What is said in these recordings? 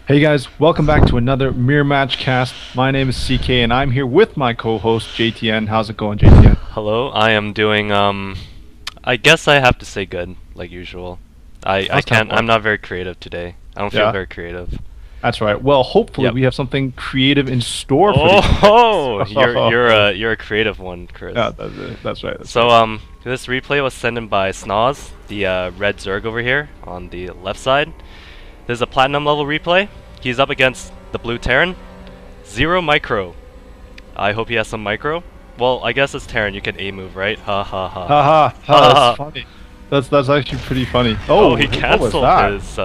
Hey guys, welcome back to another Mirror Match cast. My name is CK and I'm here with my co-host JTN. How's it going, JTN? Hello, I am doing I guess I have to say good, like usual. I can't I'm not very creative today. I don't feel very creative. That's right. Well, hopefully we have something creative in store for you. Oh, you're a creative one, Chris. Yeah, that's right. This replay was sent in by Snoz, the red Zerg over here on the left side. This is a platinum level replay. He's up against the blue Terran, ZeroMicro. I hope he has some micro. Well, I guess it's Terran. You can A move, right? Ha ha ha. Ha ha ha. That's funny. That's actually pretty funny. Oh, he canceled his.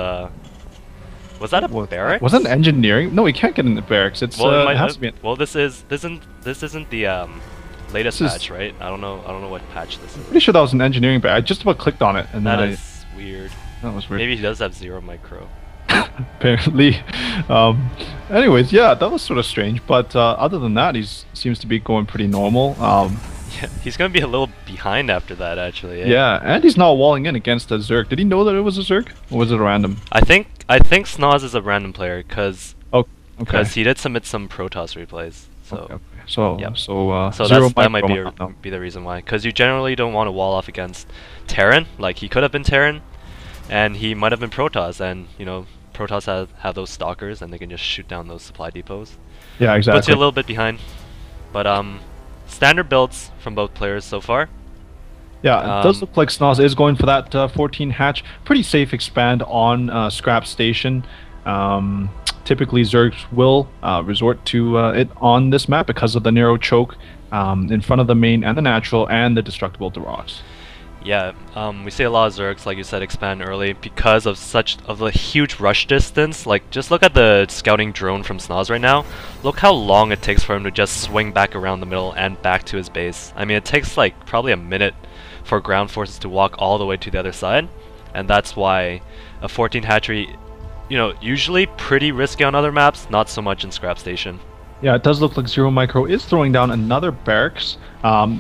Was that a barracks? Was that engineering? No, he can't get in the barracks. It's it has to be. Well, this isn't the latest patch, right? I don't know what patch this is. Pretty sure that was an engineering barrack. I just about clicked on it, and that then is weird. That was weird. Maybe he does have ZeroMicro. Apparently. Anyways, yeah, that was sort of strange, but other than that, he seems to be going pretty normal. Yeah, he's gonna be a little behind after that, actually. Eh? Yeah, and he's not walling in against a Zerg. Did he know that it was a Zerg, or was it a random? I think Snoz is a random player because he did submit some Protoss replays. So that might be the reason why. Because you generally don't want to wall off against Terran. Like he could have been Terran, and he might have been Protoss, and you know Protoss have those stalkers, and they can just shoot down those supply depots. Yeah, exactly. Puts you a little bit behind, but standard builds from both players so far. Yeah, it does look like Snoz is going for that 14 hatch. Pretty safe expand on Scrap Station. Typically, Zergs will resort to it on this map because of the narrow choke in front of the main and the natural and the destructible rocks. Yeah, we see a lot of Zergs, like you said, expand early because of the huge rush distance. Like, just look at the scouting drone from Snoz right now. Look how long it takes for him to just swing back around the middle and back to his base. I mean, it takes like probably a minute for ground forces to walk all the way to the other side, and that's why a 14 hatchery, you know, usually pretty risky on other maps, not so much in Scrap Station. Yeah, it does look like ZeroMicro is throwing down another barracks,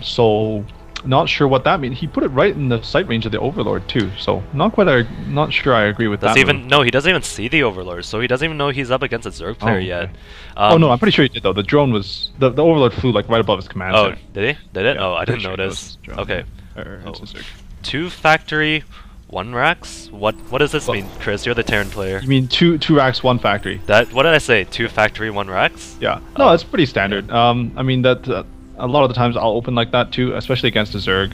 so not sure what that means. He put it right in the sight range of the Overlord too, so not sure I agree with that. No, he doesn't even see the Overlord, so he doesn't even know he's up against a Zerg player yet. Oh no, I'm pretty sure he did though. The drone was the Overlord flew like right above his command center. Did he? Did it? Yeah, oh, I didn't notice. Okay. Oh. 2 factory, 1 racks. What does this mean, Chris? You're the Terran player. You mean two racks, 1 factory? What did I say? 2 factory, 1 racks? Yeah. No, it's pretty standard. Yeah. I mean that a lot of the times I'll open like that too, especially against a Zerg.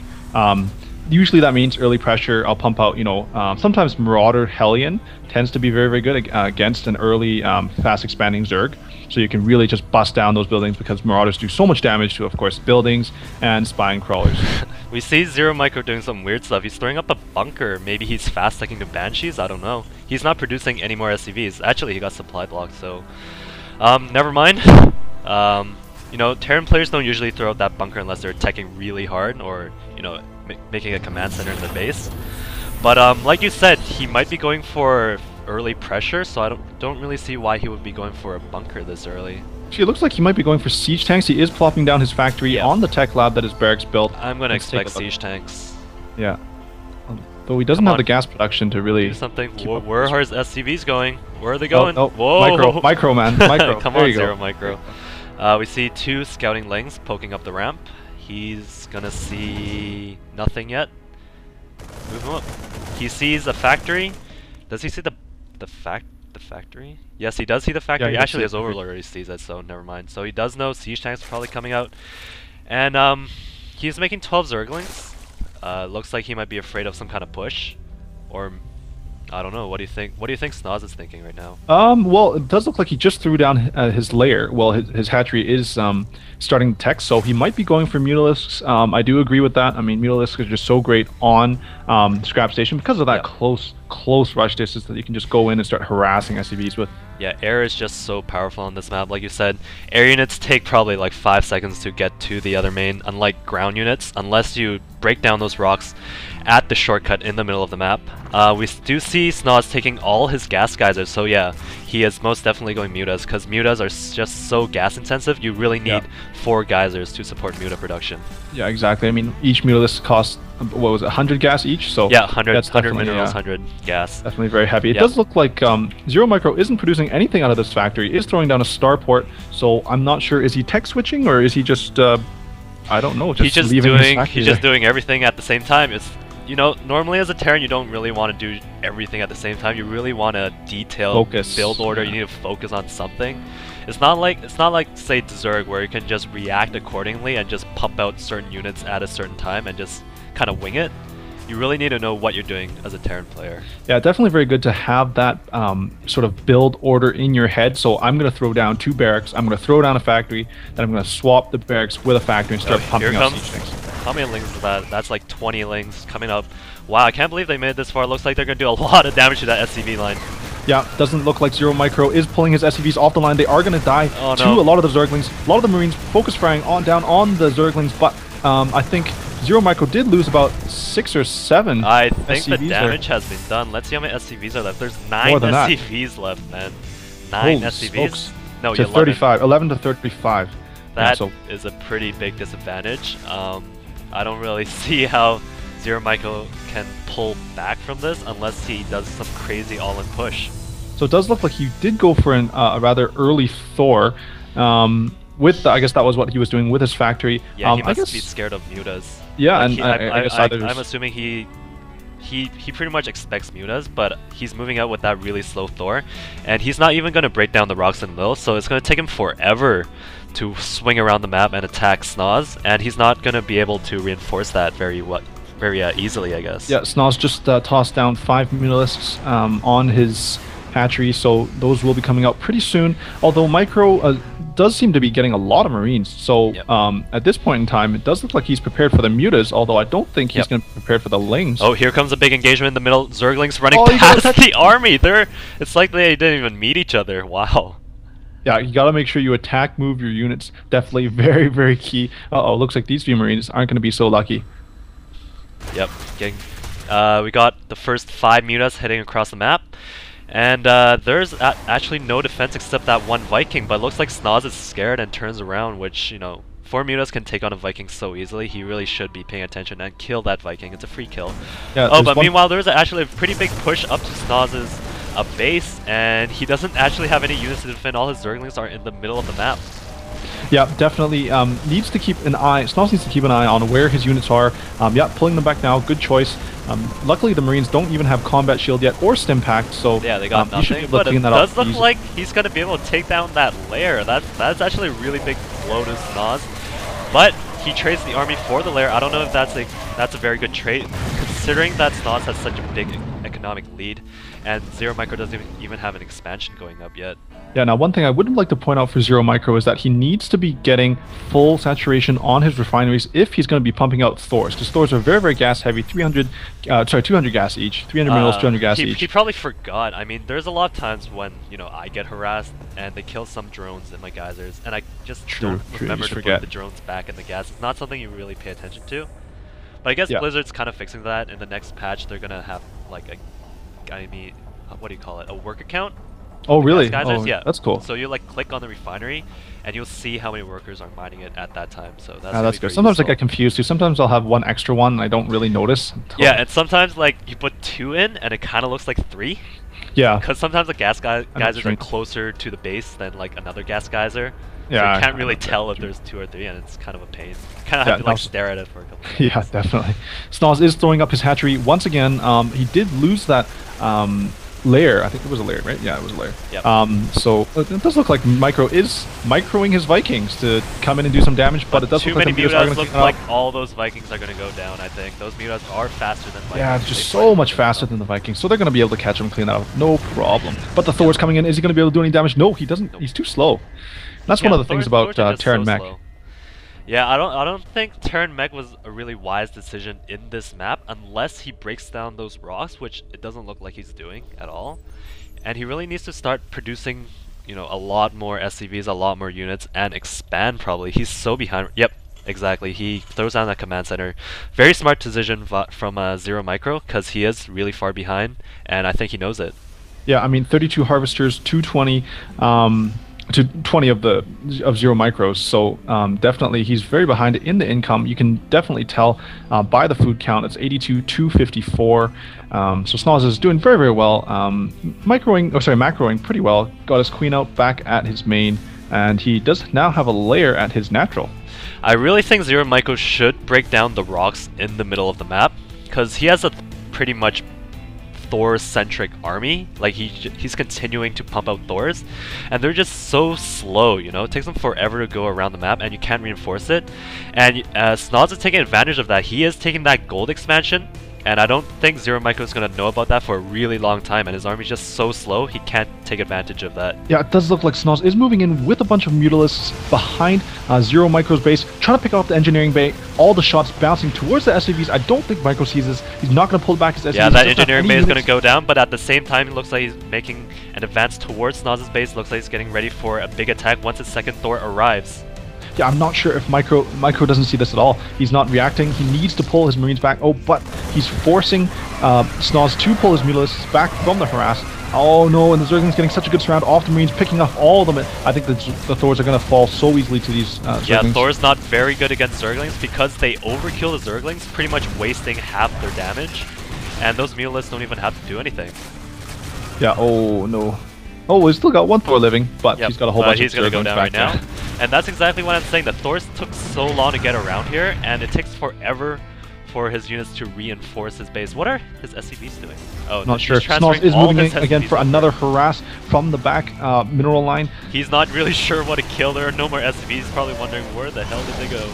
Usually that means early pressure. I'll pump out, you know, sometimes Marauder Hellion tends to be very, very good against an early fast expanding Zerg. So you can really just bust down those buildings because Marauders do so much damage to, of course, buildings and spine crawlers. We see ZeroMicro doing some weird stuff. He's throwing up a bunker. Maybe he's fast stacking the Banshees? I don't know. He's not producing any more SCVs. Actually, he got supply blocked, so never mind. You know, Terran players don't usually throw out that bunker unless they're attacking really hard or, you know, making a command center in the base. But like you said, he might be going for early pressure, so I don't really see why he would be going for a bunker this early. Actually, it looks like he might be going for siege tanks. He is plopping down his factory on the tech lab that his barracks built. I'm going to expect siege tanks. Yeah. Though he doesn't have the gas production to really do something. Where are his SCVs going? Where are they going? Oh, whoa! Micro man, micro. Come on, ZeroMicro. We see 2 scouting lings poking up the ramp. He's gonna see nothing yet. Move him up. He sees a factory. Does he see the factory? Yes, he does see the factory. Yeah, actually, his Overlord already sees it, so never mind. So he does know siege tanks are probably coming out, and he's making 12 Zerglings. Looks like he might be afraid of some kind of push, or I don't know. What do you think? What do you think Snoz is thinking right now? Well, it does look like he just threw down his lair. Well, his hatchery is starting tech, so he might be going for Mutalisks. I do agree with that. I mean, Mutalisks are just so great on Scrap Station because of that close rush distance that you can just go in and start harassing SCVs with. Yeah, air is just so powerful on this map. Like you said, air units take probably like 5 seconds to get to the other main, unlike ground units, unless you break down those rocks at the shortcut in the middle of the map. We do see Snoz taking all his gas geysers, so yeah, he is most definitely going mutas, because mutas are just so gas intensive, you really need 4 geysers to support muta production. Yeah, exactly. I mean, each mutalist costs, what was it, 100 gas each? So yeah, 100 minerals, yeah, 100 gas. Definitely very heavy. It does look like ZeroMicro isn't producing anything out of this factory. He is throwing down a starport, so I'm not sure, is he tech switching, or is he just, I don't know, he's just doing everything at the same time. It's, you know, normally as a Terran you don't really want to do everything at the same time. You really want to detail build order. You need to focus on something. It's not like say Zerg, where you can just react accordingly and just pump out certain units at a certain time and just kind of wing it. You really need to know what you're doing as a Terran player. Yeah, definitely very good to have that sort of build order in your head. So I'm going to throw down 2 barracks, I'm going to throw down a factory, then I'm going to swap the barracks with a factory and start pumping out siege things. How many lings is that? That's like 20 lings coming up. Wow, I can't believe they made it this far. Looks like they're going to do a lot of damage to that SCV line. Yeah, doesn't look like ZeroMicro is pulling his SCVs off the line. They are going to die to a lot of the Zerglings. A lot of the Marines focus firing down on the Zerglings, but I think ZeroMicro did lose about 6 or 7 I think SCVs the damage has been done. Let's see how many SCVs are left. There's 9 SCVs left, man. 9 SCVs? Smokes. No, to 35. 11 to 35. That is a pretty big disadvantage. I don't really see how ZeroMicro can pull back from this unless he does some crazy all-in push. So it does look like he did go for a rather early Thor. With I guess that was what he was doing with his factory. Yeah, he must be scared of mutas. Yeah, like and I guess I'm assuming he pretty much expects mutas, but he's moving out with that really slow Thor, and he's not even going to break down the rocks in the middle, so it's going to take him forever to swing around the map and attack Snoz, and he's not going to be able to reinforce that very easily, I guess. Yeah, Snoz just tossed down 5 mutalists on his hatchery, so those will be coming out pretty soon. Although Micro does seem to be getting a lot of Marines, so at this point in time, it does look like he's prepared for the mutas, although I don't think he's going to be prepared for the lings. Oh, here comes a big engagement in the middle. Zerglings running past the army. It's like they didn't even meet each other. Wow. Yeah, you got to make sure you attack, move your units. Definitely very, very key. Uh-oh, looks like these few Marines aren't going to be so lucky. Yep, we got the first 5 mutas heading across the map. And there's actually no defense except that one Viking, but it looks like Snoz is scared and turns around, which, you know, 4 mutas can take on a Viking so easily. He really should be paying attention and kill that Viking. It's a free kill. Yeah, oh, but meanwhile, there's actually a pretty big push up to Snoz's base, and he doesn't actually have any units to defend. All his Zerglings are in the middle of the map. Yeah, definitely needs to keep an eye. Snoz needs to keep an eye on where his units are. Yeah, pulling them back now. Good choice. Luckily, the Marines don't even have combat shield yet or stim pack, so yeah, they got nothing. But it does look like he's gonna be able to take down that lair. That's actually a really big blow to Snoz. But he trades the army for the lair. I don't know if that's a very good trade, considering that Snoz has such a big economic lead, and ZeroMicro doesn't even have an expansion going up yet. Yeah, now one thing I would like to point out for ZeroMicro is that he needs to be getting full saturation on his refineries if he's going to be pumping out Thors, because Thors are very, very gas heavy, 200 gas each, 300 minerals, 200 gas each. He probably forgot. I mean, there's a lot of times when, you know, I get harassed and they kill some drones in my geysers, and I just don't remember to put the drones back in the gas. It's not something you really pay attention to. But I guess Blizzard's kind of fixing that. In the next patch, they're going to have, like, what do you call it, a work account? Oh, really? Oh, yeah, that's cool. So you like click on the refinery, and you'll see how many workers are mining it at that time. So that's good. Sometimes I get confused too. Sometimes I'll have one extra one, and I don't really notice. Yeah, and sometimes like you put 2 in, and it kind of looks like 3. Yeah. Because sometimes the gas geysers are closer to the base than like another gas geyser. Yeah. So you can't really tell if there's 2 or 3, and it's kind of a pain. Kind of have to like stare at it for a couple minutes. Yeah, definitely. Snoz is throwing up his hatchery once again. He did lose that lair. I think it was a lair, right? Yeah, it was a lair. Yep. So it does look like Micro is microing his Vikings to come in and do some damage, but it does look like the mutas look like all those Vikings are going to go down, I think. Those mutas are faster than Vikings. Yeah, just so much faster than the Vikings, so they're going to be able to catch them and clean that up. No problem. But the Thor's coming in. Is he going to be able to do any damage? No, he doesn't. He's too slow. That's one of the things about Terran Mech. Yeah, I don't think Terran Mech was a really wise decision in this map unless he breaks down those rocks, which it doesn't look like he's doing at all. And he really needs to start producing, you know, a lot more SCVs, a lot more units, and expand probably. He's so behind. Yep, Exactly. He throws down that command center. Very smart decision from ZeroMicro because he is really far behind, and I think he knows it. Yeah, I mean 32 harvesters, 220, to 20 of ZeroMicros. So definitely he's very behind in the income. You can definitely tell by the food count. It's 82, 254. So Snoz is doing very, very well. Macroing pretty well. Got his queen out back at his main, and he does now have a lair at his natural. I really think ZeroMicro should break down the rocks in the middle of the map, because he has a pretty much Thor-centric army. Like he's continuing to pump out Thors, and they're just so slow, you know. It takes them forever to go around the map, and you can't reinforce it. And Snoz is taking advantage of that. He is taking that gold expansion, and I don't think ZeroMicro is going to know about that for a really long time, and his army's just so slow, he can't take advantage of that. Yeah, it does look like Snoz is moving in with a bunch of Mutalisks behind ZeroMicro's base, trying to pick off the engineering bay, all the shots bouncing towards the SCVs. I don't think Micro sees this. He's not going to pull back his SCVs. Yeah, that engineering bay is going to go down, but at the same time, it looks like he's making an advance towards Snoz's base. Looks like he's getting ready for a big attack once his second Thor arrives. Yeah, I'm not sure if Micro doesn't see this at all. He's not reacting. He needs to pull his Marines back. Oh, but he's forcing Snoz to pull his Mutalisks back from the harass. Oh no, and the Zergling's getting such a good surround off the Marines, picking off all of them. I think the Thors are going to fall so easily to these Zerglings. Yeah, Thor's not very good against Zerglings because they overkill the Zerglings, pretty much wasting half their damage. And those Mutalisks don't even have to do anything. Yeah, oh no. Oh, he's still got one Thor living, but yep, he's got a whole bunch of he's going to go down right now. there. And that's exactly what I'm saying. The Thors took so long to get around here, and it takes forever for his units to reinforce his base. What are his SCVs doing? Oh, not sure. Snoz is moving in again for another harass from the back mineral line. He's not really sure what to kill. There are no more SCVs. He's probably wondering where the hell did they go.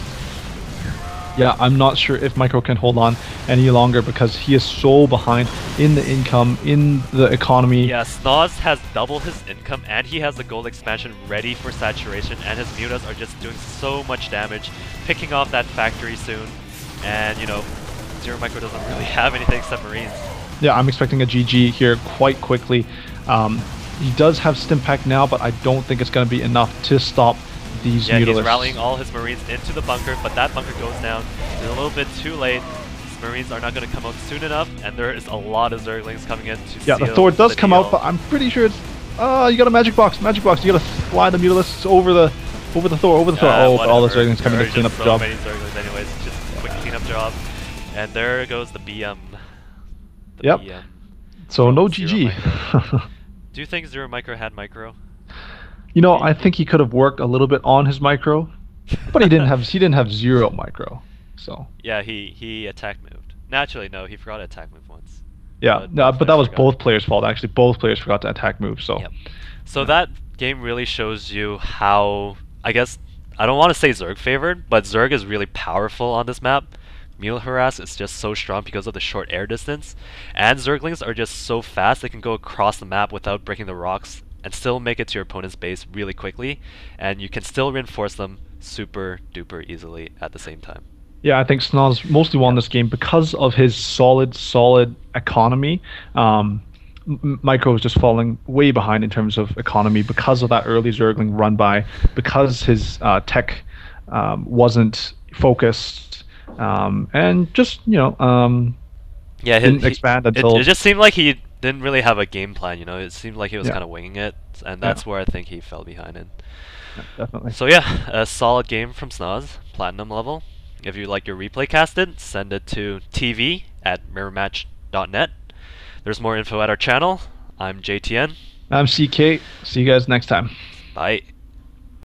Yeah, I'm not sure if Micro can hold on any longer because he is so behind in the income, in the economy. Yeah, Snoz has double his income and he has the gold expansion ready for saturation, and his mutas are just doing so much damage, picking off that factory soon. And, you know, ZeroMicro doesn't really have anything except Marines. Yeah, I'm expecting a GG here quite quickly. He does have Stimpack now, but I don't think it's going to be enough to stop these Mutalisks. He's rallying all his Marines into the bunker, but that bunker goes down. It's a little bit too late. His Marines are not going to come out soon enough, and there is a lot of Zerglings coming in to yeah, the Thor does come out, but I'm pretty sure it's... you got a magic box. You got to fly the Mutalisks over the Thor, Oh, whatever. all the Zerglings coming to clean up the job. So many Zerglings anyways, just a quick cleanup job. And there goes the BM. Yep. BM. So no GG. Do you think ZeroMicro had micro? You know, I think he could have worked a little bit on his micro, but he didn't have ZeroMicro. So yeah, he attack moved. Naturally, no, he forgot to attack move once. Yeah, but that was both players' fault. Actually, both players forgot to attack move. So yep. So that game really shows you how, I guess, I don't want to say Zerg favored, but Zerg is really powerful on this map. Mule Harass is just so strong because of the short air distance, and Zerglings are just so fast they can go across the map without breaking the rocks and still make it to your opponent's base really quickly, and you can still reinforce them super duper easily at the same time. Yeah, I think Snoz mostly won this game because of his solid economy. Micro was just falling way behind in terms of economy because of that early Zergling run by, because his tech wasn't focused, and just, you know, yeah, didn't expand until... It just seemed like he didn't really have a game plan, you know. It seemed like he was Yeah. kind of winging it, and that's where I think he fell behind in. Yeah, definitely. So yeah, a solid game from Snoz, platinum level. If you like your replay casted, send it to tv@mirrormatch.net. There's more info at our channel. I'm JTN. I'm CK. See you guys next time. Bye.